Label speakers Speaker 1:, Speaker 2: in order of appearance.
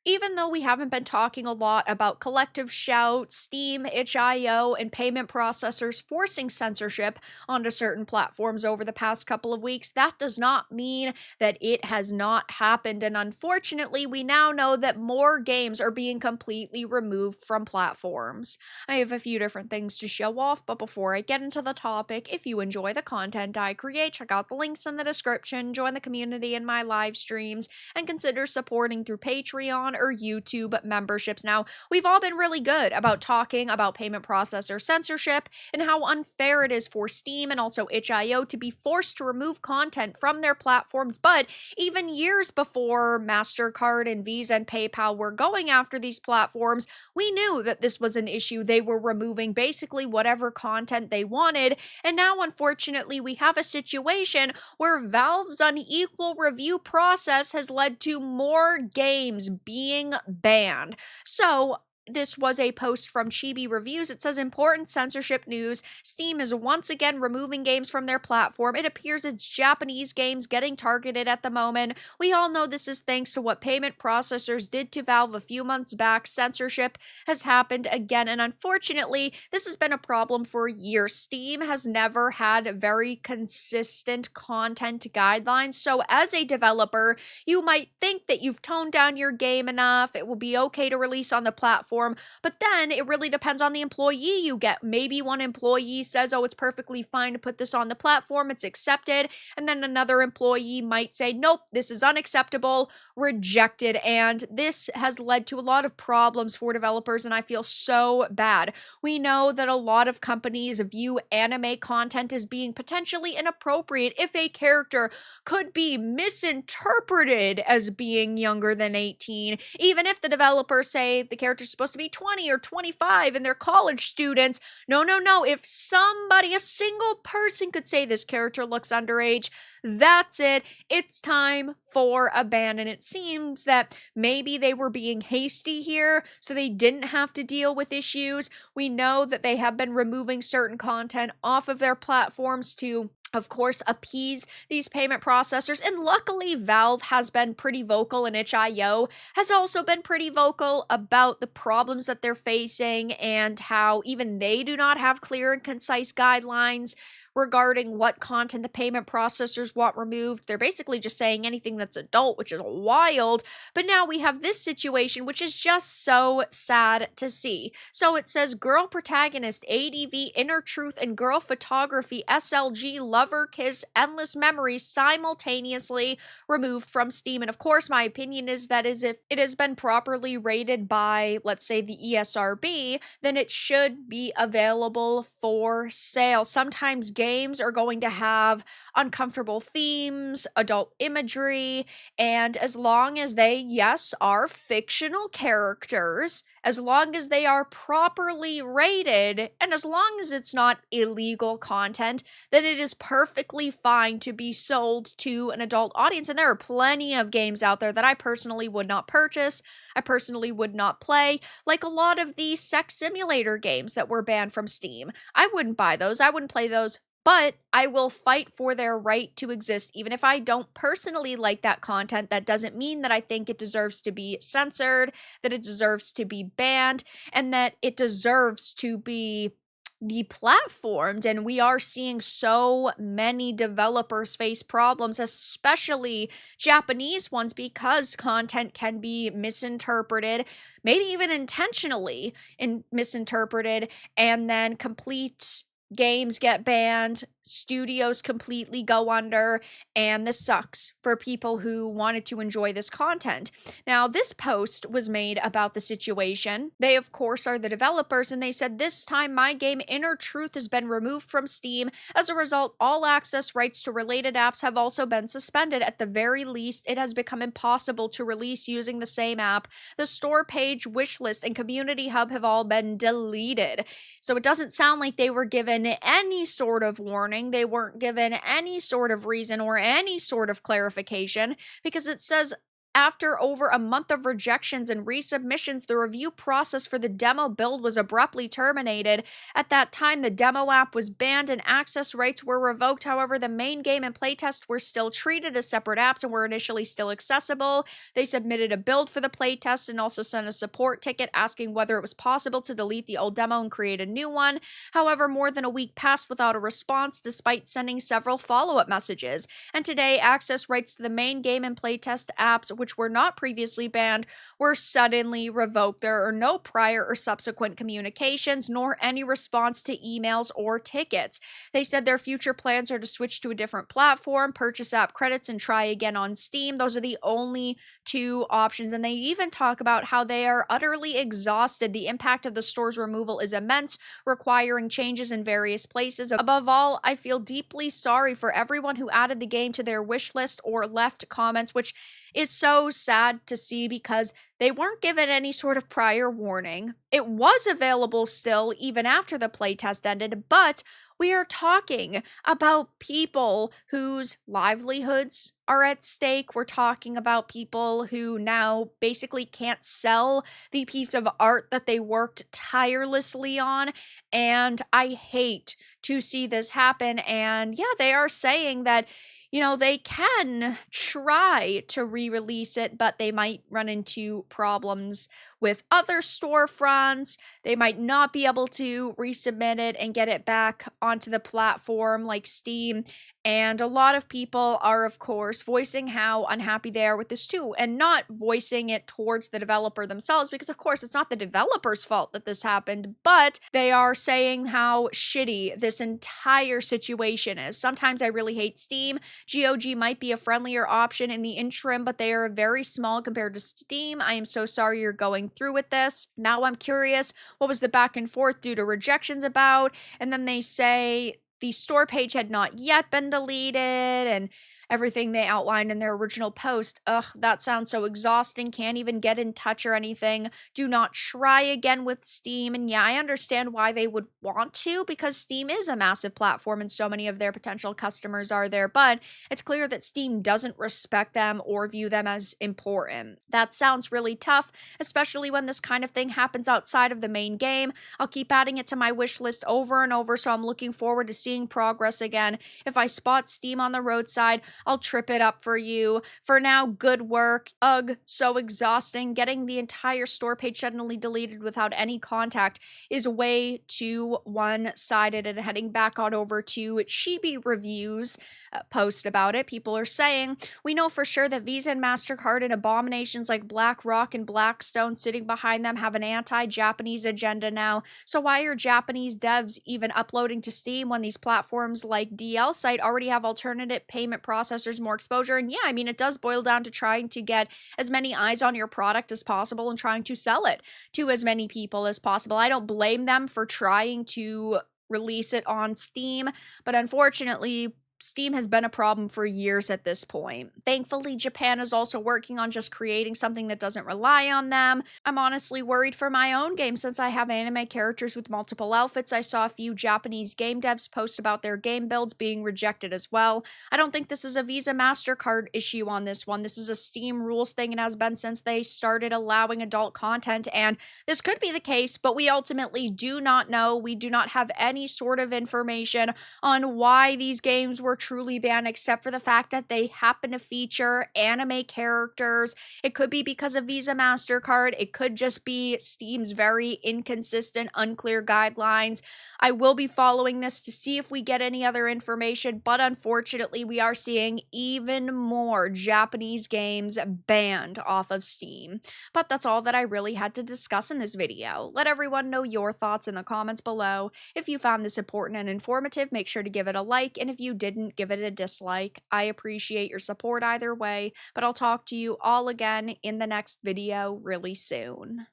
Speaker 1: Even though we haven't been talking a lot about collective shout, Steam, itch.io, and payment processors forcing censorship onto certain platforms over the past couple of weeks, that does not mean that it has not happened. And unfortunately, we now know that more games are being completely removed from platforms. I have a few different things to show off, but before I get into the topic, if you enjoy the content I create, check out the links in the description, join the community in my live streams, and consider supporting through Patreon or YouTube memberships. Now, we've all been really good about talking about payment processor censorship and how unfair it is for Steam and also itch.io to be forced to remove content from their platforms. But even years before MasterCard and Visa and PayPal were going after these platforms, we knew that this was an issue. They were removing basically whatever content they wanted. And now, unfortunately, we have a situation where Valve's unequal review process has led to more games being banned. So, this was a post from Chibi Reviews. It says, important censorship news. Steam is once again removing games from their platform. It appears it's Japanese games getting targeted at the moment. We all know this is thanks to what payment processors did to Valve a few months back. Censorship has happened again, and unfortunately, this has been a problem for years. Steam has never had very consistent content guidelines, so as a developer, you might think that you've toned down your game enough, it will be okay to release on the platform, but then it really depends on the employee you get. Maybe one employee says, oh, it's perfectly fine to put this on the platform, it's accepted, and then another employee might say, nope, this is unacceptable, rejected, and this has led to a lot of problems for developers, and I feel so bad. We know that a lot of companies view anime content as being potentially inappropriate if a character could be misinterpreted as being younger than 18, even if the developers say the character's supposed to be 20 or 25 and they're college students. No, no, no. If somebody, a single person could say this character looks underage, that's it. It's time for a ban. And it seems that maybe they were being hasty here, so they didn't have to deal with issues. We know that they have been removing certain content off of their platforms to, of course, appease these payment processors. And luckily, Valve has been pretty vocal, and itch.io has also been pretty vocal about the problems that they're facing and how even they do not have clear and concise guidelines regarding what content the payment processors want removed. They're basically just saying anything that's adult, which is wild. But now we have this situation, which is just so sad to see. So it says, girl protagonist, ADV, inner truth, and girl photography, SLG, lover, kiss, endless memories simultaneously removed from Steam. And of course, my opinion is that is if it has been properly rated by, let's say, the ESRB, then it should be available for sale. Sometimes games are going to have uncomfortable themes, adult imagery, and as long as they, yes, are fictional characters, as long as they are properly rated, and as long as it's not illegal content, then it is perfectly fine to be sold to an adult audience. And there are plenty of games out there that I personally would not purchase, I personally would not play, like a lot of the sex simulator games that were banned from Steam. I wouldn't buy those, I wouldn't play those, but I will fight for their right to exist. Even if I don't personally like that content, that doesn't mean that I think it deserves to be censored, that it deserves to be banned, and that it deserves to be deplatformed. And we are seeing so many developers face problems, especially Japanese ones, because content can be misinterpreted, maybe even intentionally misinterpreted, and then complete games get banned, studios completely go under, and this sucks for people who wanted to enjoy this content. Now, this post was made about the situation. They, of course, are the developers, and they said, this time my game Inner Truth has been removed from Steam. As a result, all access rights to related apps have also been suspended. At the very least, it has become impossible to release using the same app. The store page, wishlist, and community hub have all been deleted. So it doesn't sound like they were given any sort of warning. They weren't given any sort of reason or any sort of clarification, because it says After over a month of rejections and resubmissions, the review process for the demo build was abruptly terminated. At that time, the demo app was banned and access rights were revoked. However, the main game and playtest were still treated as separate apps and were initially still accessible. They submitted a build for the playtest and also sent a support ticket asking whether it was possible to delete the old demo and create a new one. However, more than a week passed without a response despite sending several follow-up messages. And today, access rights to the main game and playtest apps, which were not previously banned, were suddenly revoked. There are no prior or subsequent communications, nor any response to emails or tickets. They said their future plans are to switch to a different platform, purchase app credits, and try again on Steam. Those are the only two options. And they even talk about how they are utterly exhausted. The impact of the store's removal is immense, requiring changes in various places. Above all, I feel deeply sorry for everyone who added the game to their wish list or left comments, which is so sad to see because they weren't given any sort of prior warning. It was available still even after the playtest ended, but we are talking about people whose livelihoods are at stake. We're talking about people who now basically can't sell the piece of art that they worked tirelessly on. And I hate to see this happen. And yeah, they are saying that they can try to re-release it, but they might run into problems with other storefronts. They might not be able to resubmit it and get it back onto the platform like Steam. And a lot of people are, of course, voicing how unhappy they are with this too, and not voicing it towards the developer themselves, because of course it's not the developer's fault that this happened, but they are saying how shitty this entire situation is. Sometimes I really hate Steam. GOG might be a friendlier option in the interim, but they are very small compared to Steam. I am so sorry you're going through with this. Now I'm curious, what was the back and forth due to rejections about? And then they say the store page had not yet been deleted and everything they outlined in their original post. Ugh, that sounds so exhausting. Can't even get in touch or anything. Do not try again with Steam. And yeah, I understand why they would want to, because Steam is a massive platform and so many of their potential customers are there, but it's clear that Steam doesn't respect them or view them as important. That sounds really tough, especially when this kind of thing happens outside of the main game. I'll keep adding it to my wish list over and over, so I'm looking forward to seeing progress again. If I spot Steam on the roadside, I'll trip it up for you. For now, good work. Ugh, so exhausting. Getting the entire store page suddenly deleted without any contact is way too one-sided. And heading back on over to Chibi Reviews post about it, people are saying, we know for sure that Visa and MasterCard and abominations like BlackRock and Blackstone sitting behind them have an anti-Japanese agenda now. So why are Japanese devs even uploading to Steam when these platforms like DL Site already have alternative payment processors, more exposure? And yeah, I mean, it does boil down to trying to get as many eyes on your product as possible and trying to sell it to as many people as possible. I don't blame them for trying to release it on Steam, but unfortunately, Steam has been a problem for years at this point. Thankfully, Japan is also working on just creating something that doesn't rely on them. I'm honestly worried for my own game since I have anime characters with multiple outfits. I saw a few Japanese game devs post about their game builds being rejected as well. I don't think this is a Visa MasterCard issue on this one. This is a Steam rules thing and has been since they started allowing adult content, and this could be the case, but we ultimately do not know. We do not have any sort of information on why these games were truly banned, except for the fact that they happen to feature anime characters. It could be because of Visa MasterCard. It could just be Steam's very inconsistent, unclear guidelines. I will be following this to see if we get any other information, but unfortunately, we are seeing even more Japanese games banned off of Steam. But that's all that I really had to discuss in this video. Let everyone know your thoughts in the comments below. If you found this important and informative, make sure to give it a like, and if you didn't, give it a dislike. I appreciate your support either way, but I'll talk to you all again in the next video really soon.